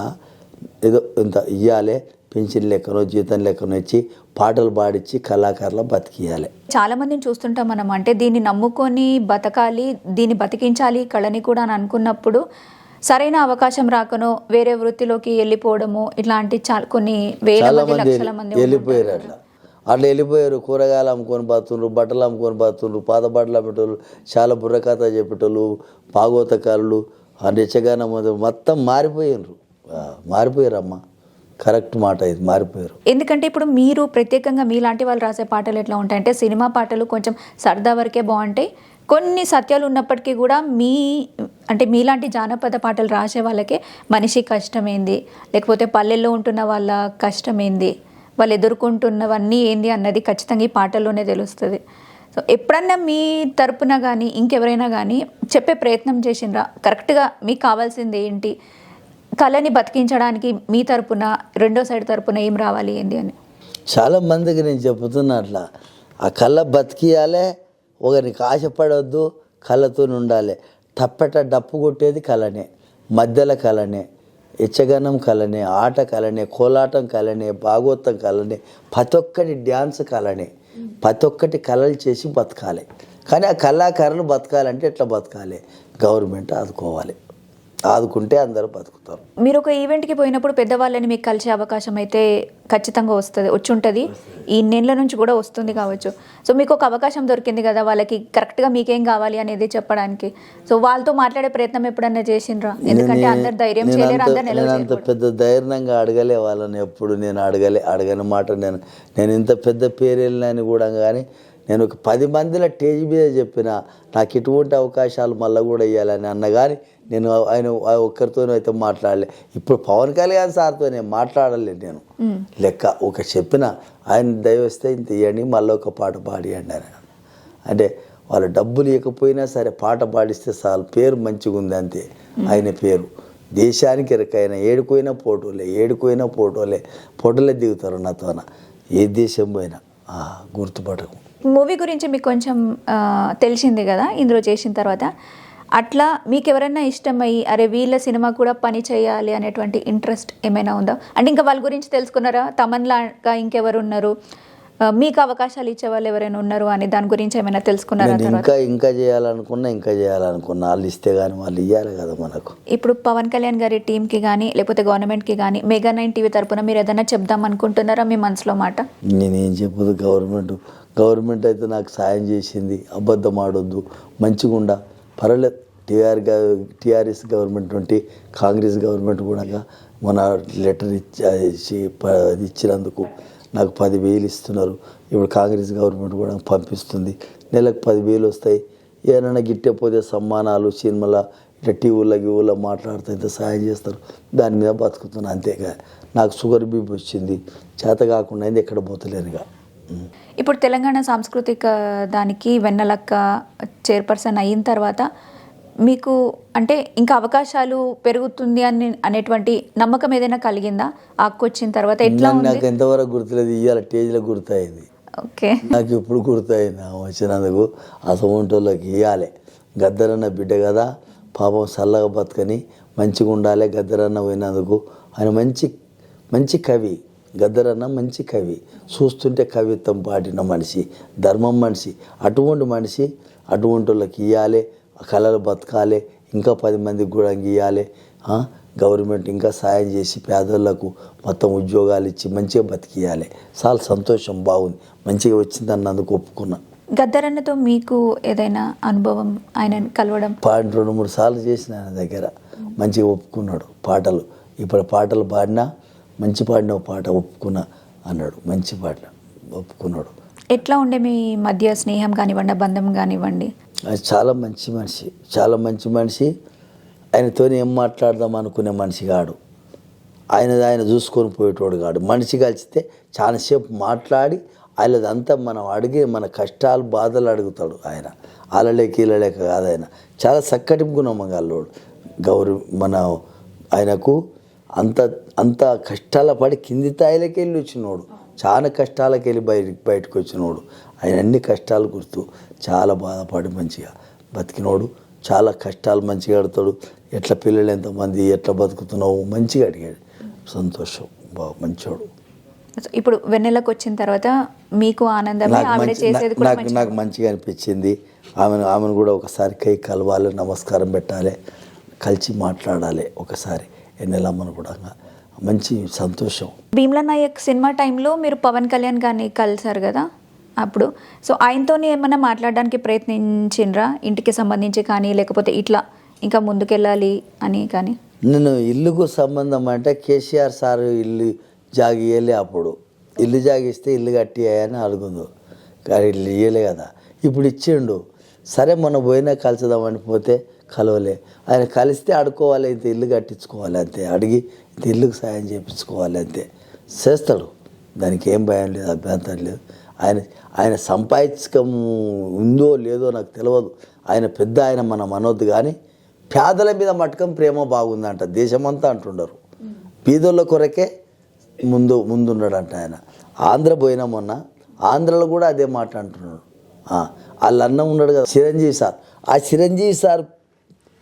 ఏదో ఇంత ఇవ్వాలి, పెన్షన్ లెక్కనో జీతం లెక్కనో ఇచ్చి పాటలు పాడించి కళాకారులు బతికియాలి. చాలా మందిని చూస్తుంటాం మనం, అంటే దీన్ని నమ్ముకొని బతకాలి, దీన్ని బతికించాలి కళని కూడా అని అనుకున్నప్పుడు సరైన అవకాశం రాకనో వేరే వృత్తిలోకి వెళ్ళిపోవడము ఇట్లాంటి కొన్ని వేల మంది, లక్షల మంది వెళ్ళిపోయారు. అట్లా వెళ్ళిపోయారు. కూరగాయలు అమ్ముకొని బతుండ్రు, బట్టలు అమ్ముకొని బతుండ్రు, పాత బట్టలు అమ్మేటోళ్ళు, చాలా బుర్రకథ చెప్పేటోళ్ళు, భాగవతకారులు, నిచ్చగానం మొత్తం మారిపోయారు అమ్మ. కరెక్ట్ మాట ఇది, మారిపోయారు. ఎందుకంటే ఇప్పుడు మీరు ప్రత్యేకంగా మీలాంటి వాళ్ళు రాసే పాటలు ఎట్లా ఉంటాయంటే సినిమా పాటలు కొంచెం సరదా వరకే బాగుంటాయి, కొన్ని సత్యాలు ఉన్నప్పటికీ కూడా మీలాంటి జానపద పాటలు రాసే వాళ్ళకే మనిషి కష్టమేంది, లేకపోతే పల్లెల్లో ఉంటున్న వాళ్ళ కష్టమేంది, వాళ్ళు ఎదుర్కొంటున్నవన్నీ ఏంది అన్నది ఖచ్చితంగా ఈ పాటల్లోనే తెలుస్తుంది. సో ఎప్పుడన్నా మీ తరపున కానీ ఇంకెవరైనా కానీ చెప్పే ప్రయత్నం చేసిండ్రా కరెక్ట్గా మీకు కావాల్సింది ఏంటి, కళని బతికించడానికి మీ తరపున రెండో సైడ్ తరపున ఏం రావాలి ఏంది అని? చాలా మందికి నేను చెబుతున్నా అట్లా. ఆ కళ బతికియాలే, ఒకరికి ఆశపడవద్దు, కళతో ఉండాలి. తప్పట డప్పు కొట్టేది కళనే, మధ్యల కళనే, యక్షగానం కళనే, ఆట కళనే, కోలాటం కళనే, భాగవతం కళనే, ప్రతి ఒక్కటి డ్యాన్స్ కళనే. ప్రతి ఒక్కటి కళలు చేసి బతకాలి. కానీ ఆ కళాకారులు బతకాలంటే ఎట్లా బతకాలి? గవర్నమెంట్ ఆదుకుంటే అందరూ బతుకుతారు. మీరు ఒక ఈవెంట్కి పోయినప్పుడు పెద్దవాళ్ళని మీకు కలిసే అవకాశం అయితే ఖచ్చితంగా వచ్చి ఉంటుంది, ఈ నెల నుంచి కూడా వస్తుంది కావచ్చు. సో మీకు ఒక అవకాశం దొరికింది కదా వాళ్ళకి కరెక్ట్గా మీకేం కావాలి అనేది చెప్పడానికి. సో వాళ్ళతో మాట్లాడే ప్రయత్నం ఎప్పుడన్నా చేసిండ్రా? ఎందుకంటే అందరు ధైర్యం చేయలేరు, అందరు అంత పెద్ద ధైర్యంగా అడగలే వాళ్ళని. ఎప్పుడు నేను అడగని మాట నేను ఇంత పెద్ద పేరు వెళ్ళినని కూడా కానీ నేను ఒక 10 మందిలో స్టేజ్ మీద చెప్పిన నాకు ఇటువంటి అవకాశాలు మళ్ళీ కూడా ఇవ్వాలని అన్న కానీ నేను ఆయన ఒక్కరితో అయితే మాట్లాడలే. ఇప్పుడు పవన్ కళ్యాణ్ సార్తో నేను మాట్లాడలేదు. నేను లెక్క ఒక చెప్పిన ఆయన దయవస్తే ఇంత ఇవ్వండి, మళ్ళీ ఒక పాట పాడియండి అని. అంటే వాళ్ళు డబ్బులు ఇవ్వకపోయినా సరే పాట పాడిస్తే చాలు, పేరు మంచిగా ఉంది అంతే. ఆయన పేరు దేశానికి ఎరకైనా ఏడుకోయినా ఫోటోలే దిగుతారు నాతోన, ఏ దేశం పోయినా గుర్తుపడకు. మూవీ గురించి మీకు కొంచెం తెలిసింది కదా ఇందులో చేసిన తర్వాత, అట్లా మీకు ఎవరైనా ఇష్టమయ్యి అరే వీళ్ళ సినిమా కూడా పని చేయాలి అనేటువంటి ఇంట్రెస్ట్ ఏమైనా ఉందా? అంటే ఇంకా వాళ్ళ గురించి తెలుసుకున్నారా? తమన్లాగా ఇంకెవరు ఉన్నారు, మీకు అవకాశాలు ఇచ్చే వాళ్ళు ఎవరైనా ఉన్నారు అని దాని గురించి ఏమైనా తెలుసుకున్నారా? ఇంకా చేయాలనుకున్నా వాళ్ళు ఇస్తే కానీ వాళ్ళు ఇవ్వాలి కదా మనకు. ఇప్పుడు పవన్ కళ్యాణ్ గారి టీంకి కానీ లేకపోతే గవర్నమెంట్కి కానీ Mega9 TV తరపున మీరు ఏదైనా చెప్దాం అనుకుంటున్నారా మీ మనసులో మాట? నేనేం చెప్పదు. గవర్నమెంట్ అయితే నాకు సాయం చేసింది, అబద్ధం ఆడొద్దు, మంచిగా ఉండ పర్వాలేదు. టీఆర్ఎస్ గవర్నమెంట్ నుండి కాంగ్రెస్ గవర్నమెంట్ కూడా మన లెటర్ ఇచ్చినందుకు నాకు 10,000 ఇస్తున్నారు. ఇప్పుడు కాంగ్రెస్ గవర్నమెంట్ కూడా పంపిస్తుంది, నెలకు 10,000 వస్తాయి. ఏమైనా గిట్టకపోతే సమ్మానాలు సినిమాల ఇట్లా టీవీలో మాట్లాడుతూ ఇంత సహాయం చేస్తారు, దాని మీద బతుకుతున్నా. అంతేగా నాకు షుగర్ బీపీ వచ్చింది, చేత కాకుండా అయింది, ఎక్కడ పోతలేనుగా. ఇప్పుడు తెలంగాణ సాంస్కృతిక దానికి వెన్నెలక్క చైర్పర్సన్ అయిన తర్వాత మీకు అంటే ఇంకా అవకాశాలు పెరుగుతుంది అనేటువంటి నమ్మకం ఏదైనా కలిగిందా? అక్క వచ్చిన తర్వాత ఎట్లా ఉంది? నాకు ఎంతవరకు గుర్తులేదు, ఇవాళ స్టేజ్లో గుర్తయింది. ఓకే, నాకు ఇప్పుడు గుర్తయింది వచ్చినందుకు. ఆ సొంటోళ్ళకి ఇవ్వాలి. గద్దరన్న బిడ్డ కదా, పాపం చల్లగా బతకని మంచిగా ఉండాలి. గద్దరన్న పోయినందుకు ఆయన మంచి కవి. గద్దరన్న మంచి కవి, చూస్తుంటే కవిత్వం పాటిన మనిషి, ధర్మం మనిషి. అటువంటి మనిషి అటువంటి వాళ్ళకి ఇవ్వాలి, కళలు బతకాలి. ఇంకా 10 మందికి కూడా ఇవ్వాలి. గవర్నమెంట్ ఇంకా సాయం చేసి పేదలకు మొత్తం ఉద్యోగాలు ఇచ్చి మంచిగా బతికియాలి. చాలా సంతోషం, బాగుంది, మంచిగా వచ్చింది అన్నందుకు ఒప్పుకున్నా. గద్దరన్నతో మీకు ఏదైనా అనుభవం, ఆయన కలవడం? 2-3 సార్లు చేసిన ఆయన దగ్గర, మంచిగా ఒప్పుకున్నాడు. పాటలు ఇప్పుడు పాటలు పాడినా మంచి పాడిన పాట ఒప్పుకున్నా అన్నాడు, మంచి పాట ఒప్పుకున్నాడు. ఎట్లా ఉండే మీ మధ్య స్నేహం కానివ్వండి, బంధం కానివ్వండి? చాలా మంచి మనిషి, చాలా మంచి మనిషి. ఆయనతో ఏం మాట్లాడదాం అనుకునే మనిషి కాడు, ఆయన చూసుకొని పోయేటోడు కాడు. మనిషి కలిసితే చాలాసేపు మాట్లాడి ఆయనదంతా మనం అడిగే మన కష్టాలు బాధలు అడుగుతాడు. ఆయన అలలేక కాదు, ఆయన చాలా చక్కటి గుణమగల్లోడు. ఆయనకు అంత కష్టాల పడి కింది తాయిలకి వెళ్ళి వచ్చినోడు, చాలా కష్టాలకు వెళ్ళి బయటకు వచ్చినోడు. ఆయన అన్ని కష్టాలు గుర్తు చాలా బాధపడి మంచిగా బతికినోడు. చాలా కష్టాలు మంచిగా అడుగుతాడు. ఎట్లా పిల్లలు ఎంతమంది, ఎట్లా బతుకుతున్నావు మంచిగా అడిగాడు. సంతోషం, బాగా మంచోడు. ఇప్పుడు వెన్నెలకు వచ్చిన తర్వాత మీకు ఆనందమే, ఆవిడ చేసేది కూడా నాకు మంచిగా అనిపించింది. ఆమెను కూడా ఒకసారి కలవాలి, నమస్కారం పెట్టాలి, కలిసి మాట్లాడాలి ఒకసారి. వెన్నెలమ్మను కూడా మంచి సంతోషం. భీమ్లా నాయక్ సినిమా టైంలో మీరు పవన్ కళ్యాణ్ గారిని కలిసారు కదా అప్పుడు. సో ఆయనతోనే ఏమన్నా మాట్లాడడానికి ప్రయత్నించిండ్రా, ఇంటికి సంబంధించి కానీ లేకపోతే ఇట్లా ఇంకా ముందుకెళ్ళాలి అని? కానీ నేను ఇల్లుకు సంబంధం అంటే కేసీఆర్ సార్ ఇల్లు జాగి ఇవ్వలే, అప్పుడు ఇల్లు జాగిస్తే ఇల్లు కట్టియాయని అడుగుందు, కానీ ఇల్లు ఇవ్వలే కదా. ఇప్పుడు ఇచ్చిండు. సరే మొన్న పోయినా కలిసిదామని పోతే కలవలే. ఆయన కలిస్తే అడుకోవాలి, ఇంత ఇల్లు కట్టించుకోవాలి అంతే, అడిగి ఇంత ఇల్లుకు సాయం చేయించుకోవాలి అంతే. చేస్తాడు, దానికి ఏం భయం లేదు, అభ్యంతరం లేదు. ఆయన సంపాదించకం ఉందో లేదో నాకు తెలియదు. ఆయన మనం అనొద్దు, కానీ పేదల మీద మటకం ప్రేమ బాగుందంట, దేశమంతా అంటుండరు. బీదోళ్ళ కొరకే ముందున్నాడంట ఆయన. ఆంధ్ర పోయినా మొన్న, ఆంధ్రలో కూడా అదే మాట అంటున్నాడు. వాళ్ళ అన్న ఉన్నాడు కదా చిరంజీవి సార్, ఆ చిరంజీవి సార్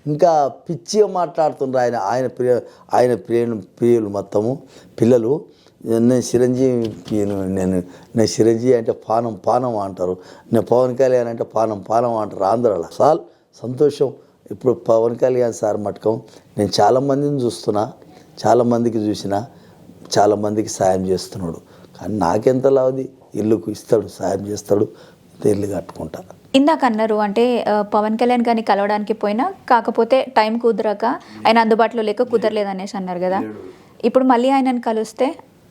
ఇంకా పిచ్చిగా మాట్లాడుతుండ్రు. ఆయన ప్రియులు మొత్తము పిల్లలు. నేను చిరంజీవి అంటే పానం అంటారు, నేను పవన్ కళ్యాణ్ అంటే పానం అంటారు ఆంధ్రాలో. చాలా సంతోషం. ఇప్పుడు పవన్ కళ్యాణ్ సార్ మటకం నేను చాలామందిని చూస్తున్నా, చాలామందికి చూసినా, చాలామందికి సాయం చేస్తున్నాడు. కానీ నాకెంత లావుది, ఇల్లుకు ఇస్తాడు, సాయం చేస్తాడు, ఇల్లు కట్టుకుంటా. ఇందాక అన్నారు అంటే పవన్ కళ్యాణ్ గారిని కలవడానికి పోయినా, కాకపోతే టైం కుదరక ఆయన అందుబాటులో లేక కుదరలేదు అనేసి అన్నారు కదా. ఇప్పుడు మళ్ళీ ఆయనను కలిస్తే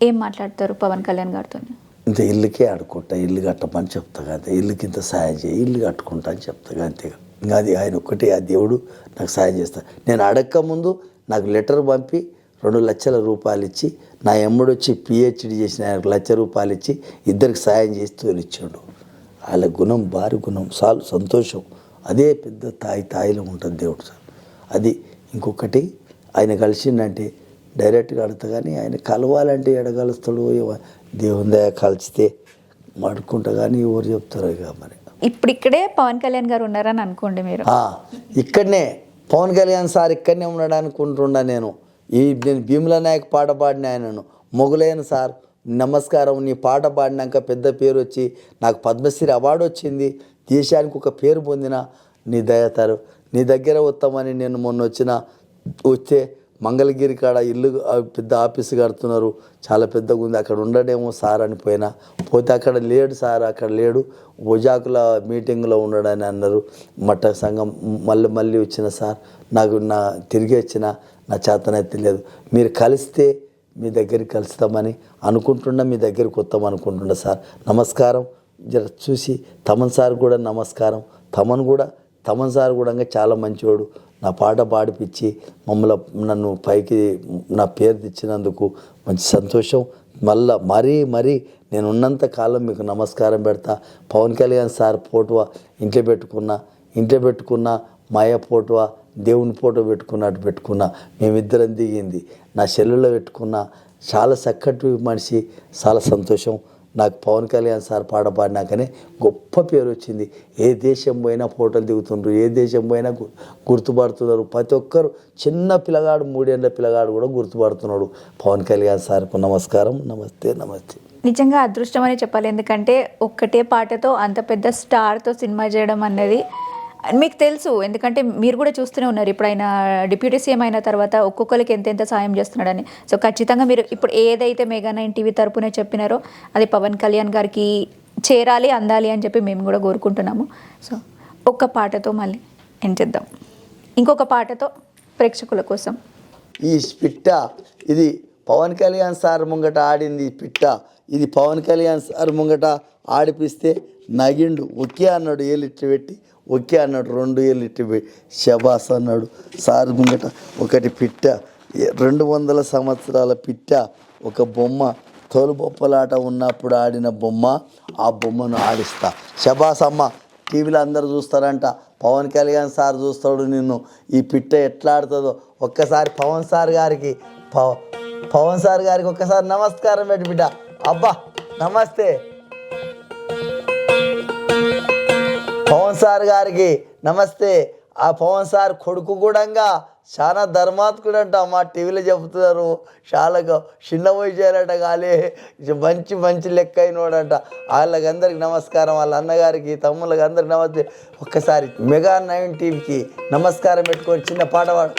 ఏం మాట్లాడతారు పవన్ కళ్యాణ్ గారితో? ఇంత ఇల్లుకే ఆడుకుంటా, ఇల్లు కట్టమని చెప్తాగా అంతే, ఇల్లుకి ఇంత సాయం చేయి, ఇల్లు కట్టుకుంటా అని చెప్తాగా అంతేగా. ఇంకా అది ఆయన ఒక్కటే, ఆ దేవుడు నాకు సాయం చేస్తాను. నేను అడక్క ముందు నాకు లెటర్ పంపి 2 లక్షల రూపాయలు ఇచ్చి, నా ఎమ్మడొచ్చి PhD చేసిన ఆయనకు ₹1,00,000 ఇచ్చి ఇద్దరికి సాయం చేస్తూ ఇచ్చాడు. వాళ్ళ గుణం భారీ గుణం, చాలా సంతోషం. అదే పెద్ద తాయిలో ఉంటుంది దేవుడు సార్. అది ఇంకొకటి, ఆయన కలిసిండంటే డైరెక్ట్గా అడుగుతా, కానీ ఆయన కలవాలంటే ఎడగలుస్తాడు, దేవుని దయ కలిస్తే మడుకుంటా, కానీ ఎవరు చెప్తారో ఇక మరి. ఇప్పుడు ఇక్కడే పవన్ కళ్యాణ్ గారు ఉన్నారని అనుకోండి మీరు. ఇక్కడనే పవన్ కళ్యాణ్ సార్ ఇక్కడనే ఉన్నాడు అనుకుంటున్నా నేను. నేను భీమ్లా నాయక్ పాట పాడిన ఆయనను, మొగులైన సార్ నమస్కారం, నీ పాట పాడినాక పెద్ద పేరు వచ్చి నాకు పద్మశ్రీ అవార్డు వచ్చింది, దేశానికి ఒక పేరు పొందిన నీ దయతారు, నీ దగ్గర వస్తామని నేను మొన్న వస్తే మంగళగిరి కాడ ఇల్లు పెద్ద ఆఫీసు కడుతున్నారు, చాలా పెద్దగా ఉంది, అక్కడ ఉండడేమో సార్ అని పోతే అక్కడ లేడు సార్, అక్కడ లేడు, ఒజాకుల మీటింగ్లో ఉన్నాడని అన్నారు. మట్ట సంఘం మళ్ళీ వచ్చిన సార్, నాకు తిరిగి వచ్చిన నా చేతనైతే లేదు, మీరు కలిస్తే మీ దగ్గరికి కలుస్తామని అనుకుంటున్నా, మీ దగ్గరికి వస్తాం అనుకుంటున్నా సార్. నమస్కారం. జర చూసి తమన్ సార్ కూడా నమస్కారం. తమన్ సార్ కూడా చాలా మంచివాడు. నా పాట పాడిపించి నన్ను పైకి నా పేరు తెచ్చినందుకు మంచి సంతోషం. మరీ నేను ఉన్నంత కాలం మీకు నమస్కారం పెడతా. పవన్ కళ్యాణ్ సార్ ఫోటో ఇంట్లో పెట్టుకున్నా మాయ ఫోటో దేవుని ఫోటో పెట్టుకున్నా. మేమిద్దరం దిగింది నా సెల్లులో పెట్టుకున్నా. చాలా చక్కటి మనిషి, చాలా సంతోషం. నాకు పవన్ కళ్యాణ్ సార్ పాట పాడినాకనే గొప్ప పేరు వచ్చింది. ఏ దేశం పోయినా ఫోటోలు దిగుతుండ్రు, ఏ దేశం పోయినా గుర్తుపడుతున్నారు. ప్రతి ఒక్కరు చిన్న పిల్లగాడు, 3 ఏళ్ళ పిల్లగాడు కూడా గుర్తుపడుతున్నాడు. పవన్ కళ్యాణ్ సార్కు నమస్కారం. నమస్తే. నిజంగా అదృష్టం అని చెప్పాలి. ఎందుకంటే ఒక్కటే పాటతో అంత పెద్ద స్టార్తో సినిమా చేయడం అన్నది మీకు తెలుసు. ఎందుకంటే మీరు కూడా చూస్తూనే ఉన్నారు. ఇప్పుడు ఆయన డిప్యూటీ సీఎం అయిన తర్వాత ఒక్కొక్కరికి ఎంతెంత సాయం చేస్తున్నాడని. సో ఖచ్చితంగా మీరు ఇప్పుడు ఏదైతే మెగా9 టీవీ తరపునే చెప్పినారో అది పవన్ కళ్యాణ్ గారికి చేరాలి, అందాలి అని చెప్పి మేము కూడా కోరుకుంటున్నాము. సో ఒక్క పాటతో మళ్ళీ ఏం చేద్దాం, ఇంకొక పాటతో ప్రేక్షకుల కోసం. ఈ పిట్ట ఇది పవన్ కళ్యాణ్ సార్ ముంగట ఆడింది. పిట్ట ఇది పవన్ కళ్యాణ్ సార్ ముంగట ఆడిపిస్తే నగిండు. ఒకే అన్నాడు, ఏలిట్టు పెట్టి ఒకే అన్నాడు. 2 ఏలిట్టు పెట్టి శబాస్ అన్నాడు సార్ ముంగట. ఒకటి పిట్ట, 200 సంవత్సరాల పిట్ట, ఒక బొమ్మ, తోలుబొప్పలాట ఉన్నప్పుడు ఆడిన బొమ్మ. ఆ బొమ్మను ఆడిస్తా. శబాస్ అమ్మ. టీవీలో అందరు చూస్తారంట, పవన్ కళ్యాణ్ సార్ చూస్తాడు నిన్ను. ఈ పిట్ట ఎట్లా ఆడుతుందో ఒక్కసారి పవన్ సార్ గారికి ఒక్కసారి నమస్కారం పెట్టి బిడ్డ. అబ్బా నమస్తే. పవన్ సార్ గారికి నమస్తే. ఆ పవన్ సార్ కొడుకు కూడా చాలా ధర్మాత్కుడు అంట. మా టీవీలో చెబుతున్నారు. చాలా చిన్న వయసు చేయాలట, కాలే మంచి లెక్క అయినోడంట. వాళ్ళకందరికి నమస్కారం. వాళ్ళ అన్నగారికి, తమ్ముళ్ళకి అందరికి నమస్తే. ఒక్కసారి మెగా9 టీవీకి నమస్కారం పెట్టుకొని చిన్న పాట పాడు.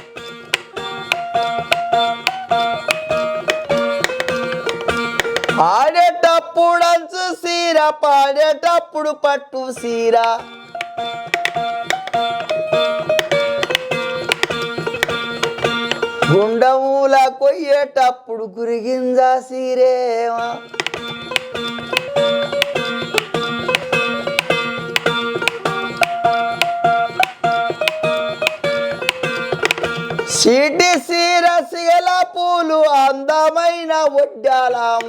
ఆడేటప్పుడు అంచు సీర, పాడేటప్పుడు పట్టు సీర, గుండముల కొయ్యేటప్పుడు గురిగింజ సీరేవా, సిటి సీర సిగల పూలు అందమైన ఒడ్డాలం,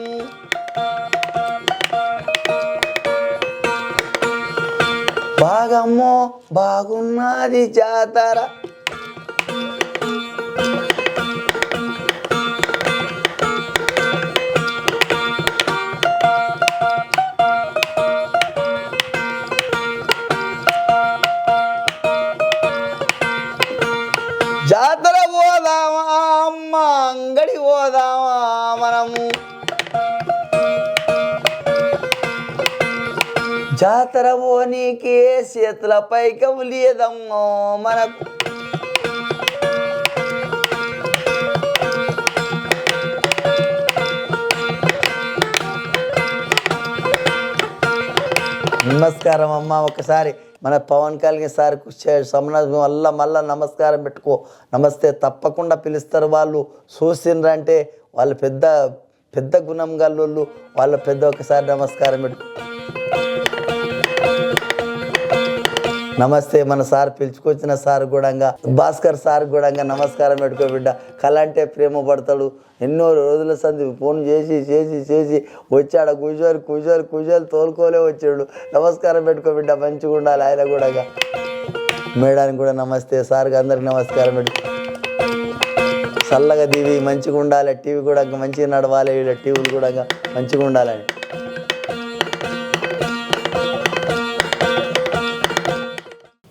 బాగమ్మో బాగున్నది జాతర, జాతర పోదామా అమ్మ, అంగడి పోదామా మనము, జాతర పోనీకే చేతుల పైకము లేదమ్మో మనకు, నమస్కారం అమ్మ. ఒకసారి మన పవన్ కళ్యాణ్ సార్కు మళ్ళా నమస్కారం పెట్టుకో. నమస్తే. తప్పకుండా పిలుస్తారు. వాళ్ళు చూసిండ్రంటే వాళ్ళు పెద్ద గుణం గల్లోళ్ళు. ఒకసారి నమస్కారం పెట్టుకో. నమస్తే. మన సార్ పిలుచుకొచ్చిన సార్ కూడా, భాస్కర్ సార్ కూడా నమస్కారం పెట్టుకో బిడ్డ. కళ అంటే ప్రేమ పడతాడు. ఎన్నో రోజుల సంది ఫోన్ చేసి వచ్చాడు. కుజోలు తోలుకోలే వచ్చాడు. నమస్కారం పెట్టుకో బిడ్డ. మంచిగా ఉండాలి ఆయన కూడా. మేడానికి కూడా నమస్తే. సార్కి అందరికి నమస్కారం పెట్టుకో. చల్లగా దివి మంచిగా ఉండాలి. టీవీ కూడా మంచిగా నడవాలి. వీళ్ళ టీవీలు కూడా మంచిగా ఉండాలని.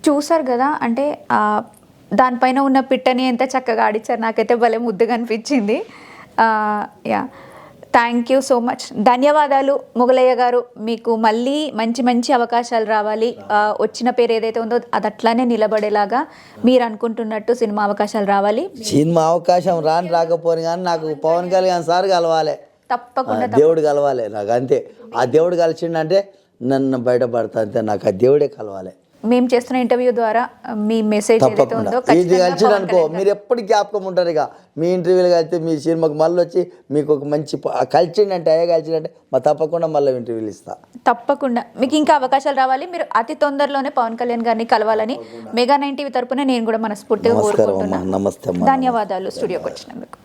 చూసారు కదా, అంటే దానిపైన ఉన్న పిట్టని ఎంత చక్కగా ఆడిచ్చారు. నాకైతే భలే ముద్దుగా అనిపించింది. Yeah, thank you so much. ధన్యవాదాలు మొగలయ్య గారు. మీకు మళ్ళీ మంచి అవకాశాలు రావాలి. వచ్చిన పేరు ఏదైతే ఉందో అది అట్లానే నిలబడేలాగా మీరు అనుకుంటున్నట్టు సినిమా అవకాశాలు రావాలి. సినిమా అవకాశం రాకపోని కానీ నాకు పవన్ కళ్యాణ్ సార్ కలవాలి. తప్పకుండా దేవుడు కలవాలి నాకు, అంతే. ఆ దేవుడు కలిసిండంటే నన్ను బయటపడతా, అంతే. నాకు ఆ దేవుడే కలవాలి. మేము చేస్తున్న ఇంటర్వ్యూ ద్వారా మీ మెసేజ్ ఏదైతే తప్పకుండా ఉందో ఇది ఖచ్చితంగా కలిసిన పవన్ అనుకో కళ్యాణ్ మీరు ఎప్పుడు జ్ఞాపకం ఉంటారు. ఇక మీ ఇంటర్వ్యూలు కలిస్తే మీ సినిమాకి మళ్ళీ వచ్చి మీకు ఒక మంచి కలిసిండంటే కలిసిండంటే మా తప్పకుండా మళ్ళీ ఇంటర్వ్యూలు ఇస్తా. తప్పకుండా మీకు ఇంకా అవకాశాలు రావాలి. మీరు అతి తొందరలోనే పవన్ కళ్యాణ్ గారిని కలవాలని మెగా 9 టీవీ తరపున నేను కూడా మనస్ఫూర్తిగా నమస్కారం అమ్మా. కోరుకుంటున్నాను. నమస్తే అమ్మా. ధన్యవాదాలు స్టూడియోకి వచ్చినందుకు.